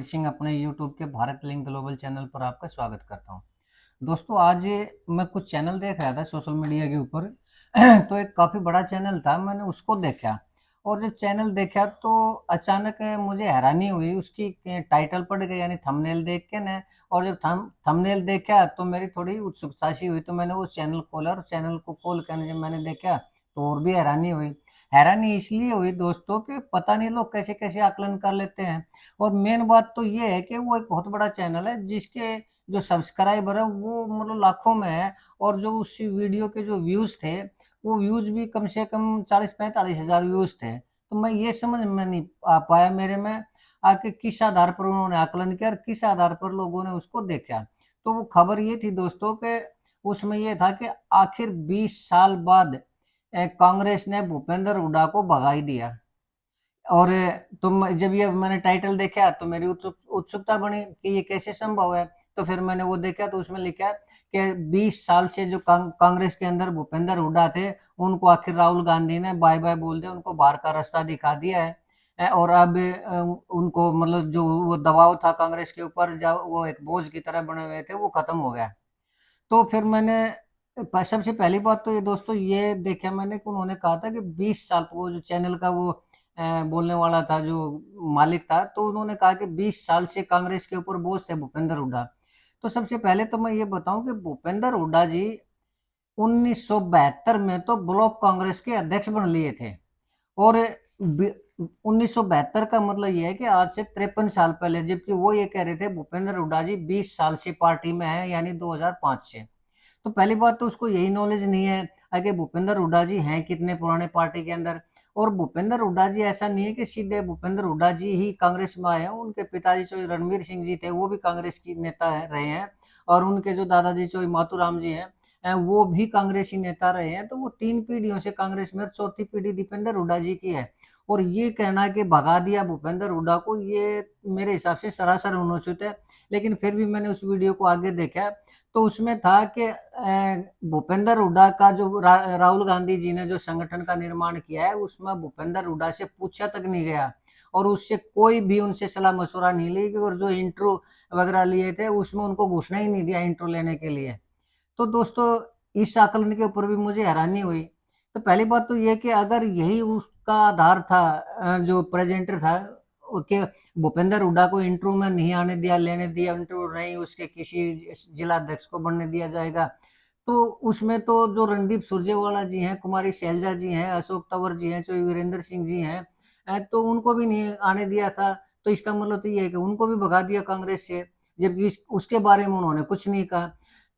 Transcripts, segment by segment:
सिंह अपने यूट्यूब के Bharat link global channel पर आपका स्वागत करता हूं। दोस्तों, आज मैं कुछ चैनल देख रहा था सोशल मीडिया के ऊपर। तो एक काफ़ी बड़ा चैनल था, मैंने उसको देखा। और जब चैनल देखा तो अचानक मुझे हैरानी हुई उसकी टाइटल पढ़ के, यानी थंबनेल देख के ना। और जब थंबनेल देखा तो मेरी थोड़ी उत्सुकता सी हुई, तो मैंने वो चैनल खोला और चैनल को खोल कर जब मैंने देखा तो और भी हैरानी हुई। हैरानी इसलिए हुई दोस्तों कि पता नहीं लोग कैसे-कैसे आकलन कर लेते हैं। और मेन बात तो ये है कि वो एक बहुत बड़ा चैनल है जिसके जो सब्सक्राइबर है वो मतलब लाखों में है। और जो उस वीडियो के जो व्यूज़ थे, वो व्यूज़ भी कम से कम 40-45 हज़ार व्यूज़ थे। तो मैं ये समझ में नहीं आ पाया मेरे में कि किस आधार पर उन्होंने आकलन किया और किस आधार पर लोगों ने उसको देखा। तो वो खबर ये थी दोस्तों कि उसमें ये था कि आखिर 20 साल बाद कांग्रेस ने भूपेंद्र हुड्डा को भगा ही दिया। और जब ये मैंने टाइटल देखा तो मेरी उत्सुकता बनी कि ये कैसे संभव है। तो फिर मैंने वो देखा तो उसमें लिखा है कि 20 साल से जो कांग्रेस के अंदर भूपेंद्र हुड्डा थे, उनको आखिर राहुल गांधी ने बाय-बाय बोल दिया, उनको बाहर का रास्ता दिखा दिया है। और अब उनको मतलब जो वो दबाव था कांग्रेस के ऊपर, जब वो एक बोझ की तरह बने हुए थे, वो खत्म हो गया। तो फिर मैंने सबसे पहली बात तो ये दोस्तों ये देखा मैंने कि उन्होंने कहा था कि 20 साल, वो जो चैनल का वो बोलने वाला था, जो मालिक था, तो उन्होंने कहा कि 20 साल से कांग्रेस के ऊपर बोझ थे भूपेंद्र हुड्डा। तो सबसे पहले तो मैं ये बताऊं कि भूपेंद्र हुड्डा जी 1972 में तो ब्लॉक कांग्रेस के अध्यक्ष बन लिए थे। और 1972 का मतलब ये है कि आज से 53 साल पहले, जबकि वो ये कह रहे थे भूपेंद्र हुड्डा जी 20 साल से पार्टी में है, यानी 2005 से। तो पहली बात तो उसको यही नॉलेज नहीं है कि भूपेंद्र हुड्डा जी हैं कितने पुराने पार्टी के अंदर। और भूपेंद्र हुड्डा जी ऐसा नहीं है कि सीधे भूपेंद्र हुड्डा जी ही कांग्रेस में आए हैं। उनके पिताजी जो रणवीर सिंह जी थे वो भी कांग्रेस की नेता रहे हैं। और उनके जो दादाजी जो माथुराम जी हैं, वो भी कांग्रेसी नेता रहे हैं। तो वो 3 पीढ़ियों से कांग्रेस में, चौथी पीढ़ी दीपेंद्र हुड्डा जी की है। और ये कहना कि भगा दिया भूपेंद्र हुड्डा को, ये मेरे हिसाब से सरासर अनुचित है। लेकिन फिर भी मैंने उस वीडियो को आगे देखा तो उसमें था कि भूपेंद्र हुड्डा का जो राहुल गांधी जी ने जो संगठन का निर्माण किया है, उसमें भूपेंद्र हुड्डा से पूछा तक नहीं गया। और उससे कोई भी उनसे सलाह मशवरा नहीं ली। और जो इंटरव्यू वगैरह लिए थे उसमें उनको घुसना ही नहीं दिया इंटरव्यू लेने के लिए। तो दोस्तों, इस आकलन के ऊपर भी मुझे हैरानी हुई। तो पहली बात तो ये कि अगर यही उसका आधार था, जो प्रेजेंटर था, कि भूपेंद्र हुड्डा को इंटरव्यू में नहीं आने दिया, लेने दिया इंटरव्यू, नहीं उसके किसी जिला अध्यक्ष को बनने दिया जाएगा। तो उसमें तो जो रणदीप सुरजेवाला जी हैं, कुमारी शैलजा जी हैं, अशोक तंवर जी हैं, जो वीरेंद्र सिंह जी हैं, तो उनको भी नहीं आने दिया था। तो इसका मतलब तो ये है कि उनको भी भगा दिया कांग्रेस से, जबकि उसके बारे में उन्होंने कुछ नहीं कहा।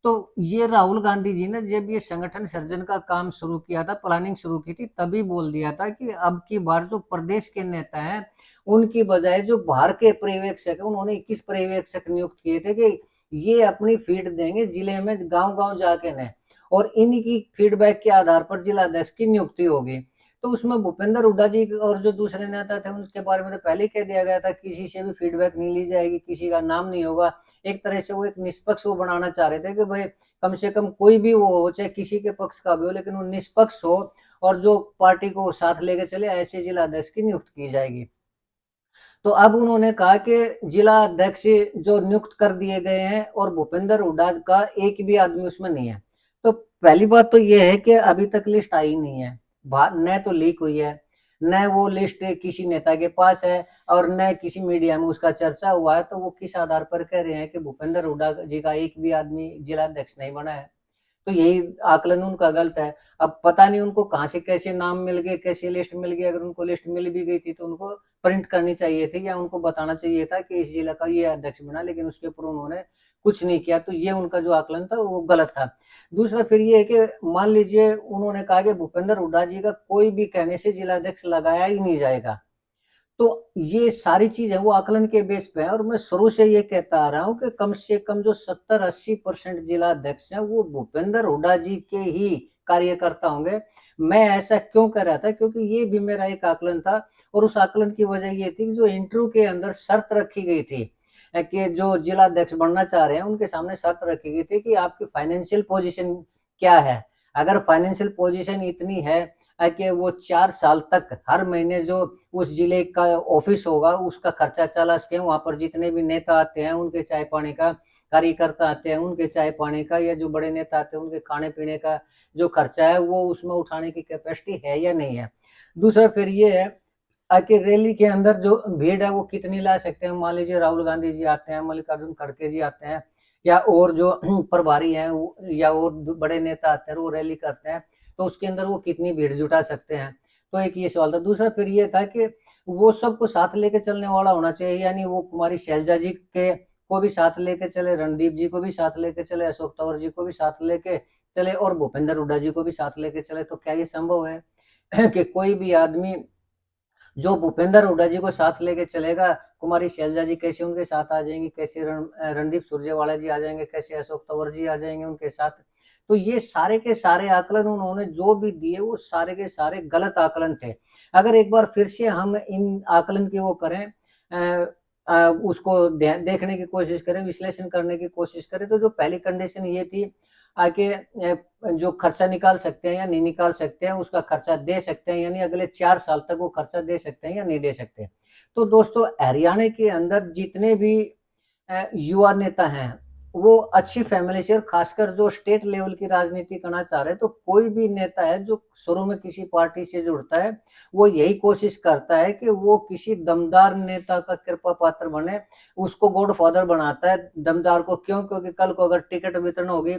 तो ये राहुल गांधी जी ने जब ये संगठन सर्जन का काम शुरू किया था, प्लानिंग शुरू की थी, तभी बोल दिया था कि अब की बार जो प्रदेश के नेता हैं, उनकी बजाय जो बाहर के पर्यवेक्षक हैं, उन्होंने 21 पर्यवेक्षक नियुक्त किए थे कि ये अपनी फीड देंगे जिले में, गांव-गांव जाके न, और इन्हीं की फीडबैक के आधार पर जिला अध्यक्ष की नियुक्ति होगी। तो उसमें भूपेंद्र हुड्डा जी और जो दूसरे नेता थे उनके बारे में तो पहले ही कह दिया गया था, किसी से भी फीडबैक नहीं ली जाएगी, किसी का नाम नहीं होगा। एक तरह से वो एक निष्पक्ष वो बनाना चाह रहे थे कि भाई कम से कम कोई भी वो हो, चाहे किसी के पक्ष का भी हो, लेकिन वो निष्पक्ष हो और जो पार्टी को साथ लेके चले, ऐसे जिला अध्यक्ष की नियुक्ति की जाएगी। तो अब उन्होंने कहा कि जिला अध्यक्ष जो नियुक्त कर दिए गए हैं और भूपेंद्र हुड्डा का एक भी आदमी उसमें नहीं है। तो पहली बात तो ये है कि अभी तक लिस्ट आई नहीं है, न तो लीक हुई है, न वो लिस्ट किसी नेता के पास है, और न किसी मीडिया में उसका चर्चा हुआ है। तो वो किस आधार पर कह रहे हैं कि भूपेंद्र हुड्डा जी का एक भी आदमी जिला अध्यक्ष नहीं बना है। तो यही आकलन उनका गलत है। अब पता नहीं उनको कहाँ से कैसे नाम मिल गए, कैसे लिस्ट मिल गई। अगर उनको लिस्ट मिल भी गई थी तो उनको प्रिंट करनी चाहिए थी, या उनको बताना चाहिए था कि इस जिला का ये अध्यक्ष बना, लेकिन उसके ऊपर उन्होंने कुछ नहीं किया। तो ये उनका जो आकलन था वो गलत था। दूसरा फिर ये है कि मान लीजिए उन्होंने कहा कि भूपेंद्र हुड्डा जी का कोई भी कहने से जिला अध्यक्ष लगाया ही नहीं जाएगा। तो ये सारी चीज़ है वो आकलन के बेस पे है। और मैं शुरू से ये कहता आ रहा हूँ कि कम से कम जो 70-80% जिला अध्यक्ष हैं वो भूपेंद्र हुड्डा जी के ही कार्यकर्ता होंगे। मैं ऐसा क्यों कह रहा था, क्योंकि ये भी मेरा एक आकलन था। और उस आकलन की वजह ये थी कि जो इंटरव्यू के अंदर शर्त रखी गई थी, कि जो जिला अध्यक्ष बनना चाह रहे हैं उनके सामने शर्त रखी गई थी कि आपकी फाइनेंशियल पोजीशन क्या है। अगर फाइनेंशियल पोजीशन इतनी है कि वो 4 साल तक हर महीने जो उस जिले का ऑफिस होगा उसका खर्चा चला सके, वहाँ पर जितने भी नेता आते हैं उनके चाय पानी का, कार्यकर्ता आते हैं उनके चाय पानी का, या जो बड़े नेता आते हैं उनके खाने पीने का जो खर्चा है वो उसमें उठाने की कैपेसिटी है या नहीं है। दूसरा फिर ये है कि रैली के अंदर जो भीड़ है वो कितनी ला सकते हैं। मान लीजिए राहुल गांधी जी आते हैं, मल्लिकार्जुन खड़गे जी आते हैं, या और जो प्रभारी हैं या और बड़े नेता आते हैं वो रैली करते हैं, तो उसके अंदर वो कितनी भीड़ जुटा सकते हैं। तो एक ये सवाल था। दूसरा फिर ये था कि वो सबको साथ लेके चलने वाला होना चाहिए, यानी वो कुमारी शैलजा जी के को भी साथ लेके चले, रणदीप जी को भी साथ लेके चले, अशोक तंवर जी को भी साथ लेके चले, और भूपेंद्र हुड्डा जी को भी साथ लेके चले। तो क्या ये संभव है कि कोई भी आदमी जो भूपेंद्र हुड्डा जी को साथ लेके चलेगा, कुमारी शैलजा जी कैसे उनके साथ आ जाएंगी, कैसे रणदीप सुरजेवाला जी आ जाएंगे, कैसे अशोक तंवर जी आ जाएंगे उनके साथ। तो ये सारे के सारे आकलन उन्होंने जो भी दिए वो सारे के सारे गलत आकलन थे। अगर एक बार फिर से हम इन आकलन की वो करें, उसको देखने की कोशिश करें, विश्लेषण करने की कोशिश करें, तो जो पहली कंडीशन ये थी आके जो खर्चा निकाल सकते हैं या नहीं निकाल सकते हैं, उसका खर्चा दे सकते हैं, यानी अगले 4 साल तक वो खर्चा दे सकते हैं या नहीं दे सकते। तो दोस्तों हरियाणा के अंदर जितने भी युवा नेता हैं वो अच्छी फैमिली से, और खासकर जो स्टेट लेवल की राजनीति करना चाह रहे हैं, तो कोई भी नेता है जो शुरू में किसी पार्टी से जुड़ता है वो यही कोशिश करता है कि वो किसी दमदार नेता का कृपा पात्र बने, उसको गॉड फादर बनाता है दमदार को। क्यों? क्योंकि कल को अगर टिकट वितरण होगी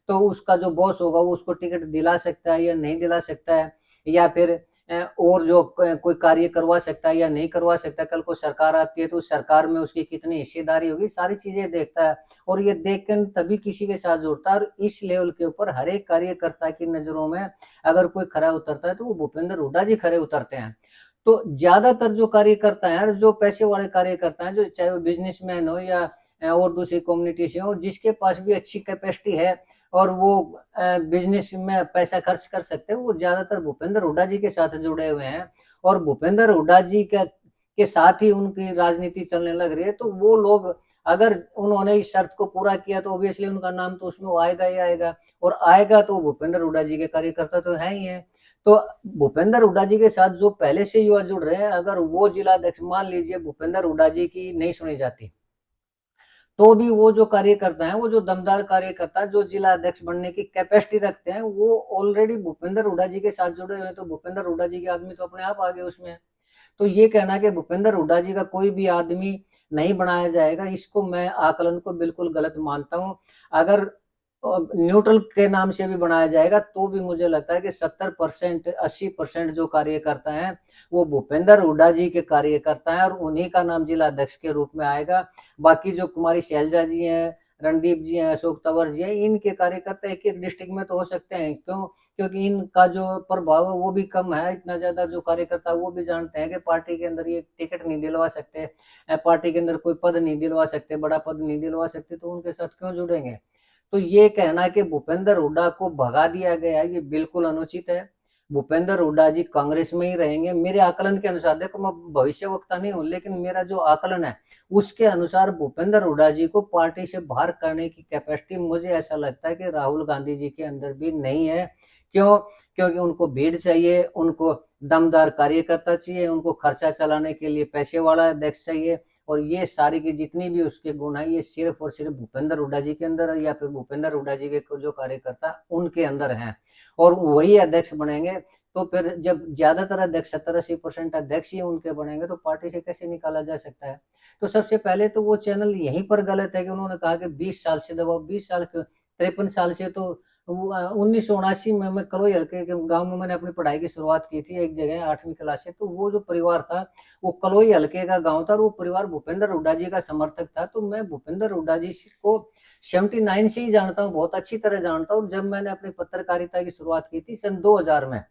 तो उसका जो बॉस होगा वो उसको टिकट दिला सकता है या नहीं दिला सकता है, या फिर और जो कोई कार्य करवा सकता है या नहीं करवा सकता। कल को सरकार आती है तो उस सरकार में उसकी कितनी हिस्सेदारी होगी, सारी चीजें देखता है, और ये देखकर तभी किसी के साथ जुड़ता है। और इस लेवल के ऊपर हर एक कार्यकर्ता की नजरों में अगर कोई खरा उतरता है तो वो भूपेंद्र हुड्डा जी खरे उतरते हैं। तो ज्यादातर जो कार्यकर्ता है, जो पैसे वाले कार्यकर्ता है, जो चाहे वो बिजनेसमैन हो या और दूसरी कम्युनिटी से हो, जिसके पास भी अच्छी कैपेसिटी है और वो बिजनेस में पैसा खर्च कर सकते हैं, वो ज्यादातर भूपेंद्र हुड्डा जी के साथ जुड़े हुए हैं। और भूपेंद्र हुड्डा जी के साथ ही उनकी राजनीति चलने लग रही है। तो वो लोग अगर उन्होंने इस शर्त को पूरा किया तो ऑब्वियसली उनका नाम तो उसमें आएगा ही आएगा, और आएगा तो भूपेंद्र हुड्डा जी के कार्यकर्ता तो है ही है। तो भूपेंद्र हुड्डा जी के साथ जो पहले से युवा जुड़ रहे हैं, अगर वो जिला अध्यक्ष मान लीजिए भूपेंद्र हुड्डा जी की नहीं सुनी जाती, तो भी वो जो कार्यकर्ता है, वो जो दमदार कार्यकर्ता जो जिला अध्यक्ष बनने की कैपेसिटी रखते हैं, वो ऑलरेडी भूपेंद्र हुड्डा जी के साथ जुड़े हुए हैं। तो भूपेंद्र हुड्डा जी के आदमी तो अपने आप आगे उसमें। तो ये कहना कि भूपेंद्र हुड्डा जी का कोई भी आदमी नहीं बनाया जाएगा, इसको मैं आकलन को बिल्कुल गलत मानता हूँ। अगर न्यूट्रल के नाम से भी बनाया जाएगा तो भी मुझे लगता है कि 70% 80% जो कार्यकर्ता हैं वो भूपेंद्र हुड्डा जी के कार्यकर्ता हैं, और उन्हीं का नाम जिला अध्यक्ष के रूप में आएगा। बाकी जो कुमारी शैलजा जी हैं, रणदीप जी हैं, अशोक तंवर जी हैं, इनके कार्यकर्ता एक एक डिस्ट्रिक्ट में तो हो सकते हैं। क्यों? क्योंकि इनका जो प्रभाव है वो भी कम है। इतना ज्यादा जो कार्यकर्ता वो भी जानते हैं कि पार्टी के अंदर ये टिकट नहीं दिलवा सकते, पार्टी के अंदर कोई पद नहीं दिलवा सकते, बड़ा पद नहीं दिलवा सकते, तो उनके साथ क्यों जुड़ेंगे। तो ये कहना कि भूपेंद्र हुड्डा को भगा दिया गया ये बिल्कुल अनुचित है। भूपेंद्र हुड्डा जी कांग्रेस में ही रहेंगे मेरे आकलन के अनुसार। देखो मैं भविष्यवक्ता नहीं हूं, लेकिन मेरा जो आकलन है उसके अनुसार भूपेंद्र हुड्डा जी को पार्टी से बाहर करने की कैपेसिटी मुझे ऐसा लगता है कि राहुल गांधी जी के अंदर भी नहीं है। क्यों? क्योंकि उनको भीड़ चाहिए, उनको दमदार कार्यकर्ता चाहिए, उनको खर्चा चलाने के लिए पैसे वाला अध्यक्ष चाहिए, और ये सारी की जितनी भी उसके गुण है ये सिर्फ और सिर्फ भूपेंद्र हुड्डा जी के अंदर है, या फिर भूपेंद्र हुड्डा जी के जो कार्यकर्ता उनके अंदर हैं, और वही अध्यक्ष बनेंगे। तो फिर जब ज्यादातर अध्यक्ष 70-80% अध्यक्ष ही उनके बनेंगे तो पार्टी से कैसे निकाला जा सकता है। तो सबसे पहले तो वो चैनल यहीं पर गलत है कि उन्होंने कहा कि 20 साल से दबाओ। 20 साल 53 साल से तो 1979 में मैं कलोई हल्के के गांव में मैंने अपनी पढ़ाई की शुरुआत की थी एक जगह 8वीं क्लास से। तो वो जो परिवार था वो कलोई हल्के का गांव था, और वो परिवार भूपेंद्र हुड्डा जी का समर्थक था। तो मैं भूपेंद्र हुड्डा जी को 79 से ही जानता हूँ, बहुत अच्छी तरह जानता हूँ। जब मैंने अपनी पत्रकारिता की शुरुआत की थी सन 2000 में,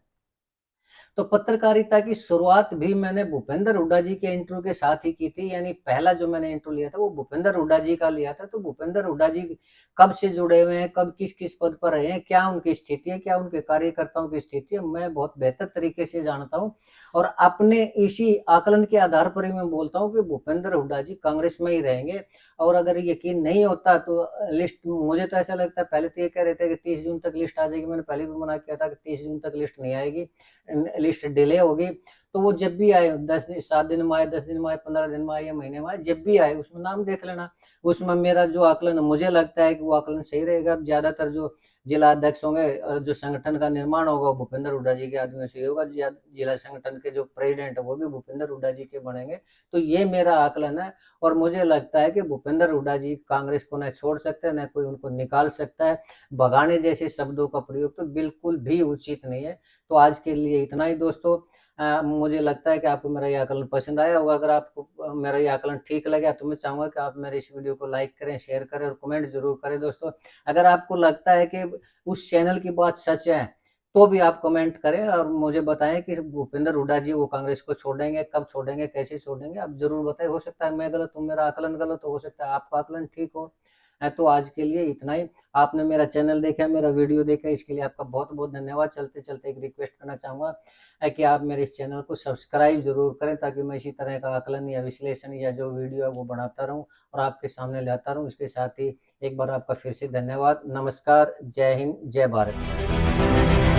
तो पत्रकारिता की शुरुआत भी मैंने भूपेंद्र हुड्डा जी के इंटरव्यू के साथ ही की थी, यानी पहला जो मैंने इंटरव्यू लिया था वो भूपेंद्र हुड्डा जी का लिया था। तो भूपेंद्र हुड्डा जी कब से जुड़े हुए हैं, कब किस-किस पद पर रहे हैं, क्या उनकी स्थिति है, क्या उनके कार्यकर्ताओं की स्थिति है, मैं बहुत बेहतर तरीके से जानता हूँ और अपने इसी आकलन के आधार पर ही मैं बोलता हूँ कि भूपेंद्र हुड्डा जी कांग्रेस में ही रहेंगे। और अगर यकीन नहीं होता तो लिस्ट, मुझे तो ऐसा लगता है, पहले तो ये कह रहे थे कि 30 जून तक लिस्ट आ जाएगी, मैंने पहले भी मना किया था कि 30 जून तक लिस्ट नहीं आएगी, लिस्ट डिले होगी। तो वो जब भी आए, 10 दिन, 7 दिन में आए, 10 दिन में आए, 15 दिन में आए या महीने में आए, जब भी आए उसमें नाम देख लेना। उसमें मेरा जो आकलन है, मुझे लगता है कि वो आकलन सही रहेगा। ज्यादातर जो जिला अध्यक्ष होंगे, जो संगठन का निर्माण होगा वो भूपेंद्र हुड्डा जी के आदमियों से ही होगा। जिला संगठन के जो प्रेसिडेंट है वो भी भूपेंद्र हुड्डा जी के बनेंगे। तो ये मेरा आकलन है और मुझे लगता है कि भूपेंद्र हुड्डा जी कांग्रेस को न छोड़ सकते हैं, न कोई उनको निकाल सकता है। भगाने जैसे शब्दों का प्रयोग तो बिल्कुल भी उचित नहीं है। तो आज के लिए इतना ही दोस्तों। मुझे लगता है कि आपको मेरा ये आकलन पसंद आया होगा। अगर आपको मेरा ये आकलन ठीक लगा तो मैं चाहूंगा कि आप मेरे इस वीडियो को लाइक करें, शेयर करें और कमेंट जरूर करें दोस्तों। अगर आपको लगता है कि उस चैनल की बात सच है तो भी आप कमेंट करें और मुझे बताएं कि भूपेंद्र हुड्डा जी वो कांग्रेस को छोड़ेंगे, कब छोड़ेंगे, कैसे छोड़ेंगे, आप जरूर बताएं। हो सकता है मैं गलत हूँ, मेरा आकलन गलत हो सकता है आपका आकलन ठीक हो। तो आज के लिए इतना ही। आपने मेरा चैनल देखा, मेरा वीडियो देखा, इसके लिए आपका बहुत बहुत धन्यवाद। चलते चलते एक रिक्वेस्ट करना चाहूंगा कि आप मेरे इस चैनल को सब्सक्राइब जरूर करें ताकि मैं इसी तरह का आकलन या विश्लेषण या जो वीडियो है वो बनाता रहूं और आपके सामने लाता रहूं। इसके साथ ही एक बार आपका फिर से धन्यवाद। नमस्कार, जय हिंद, जय भारत।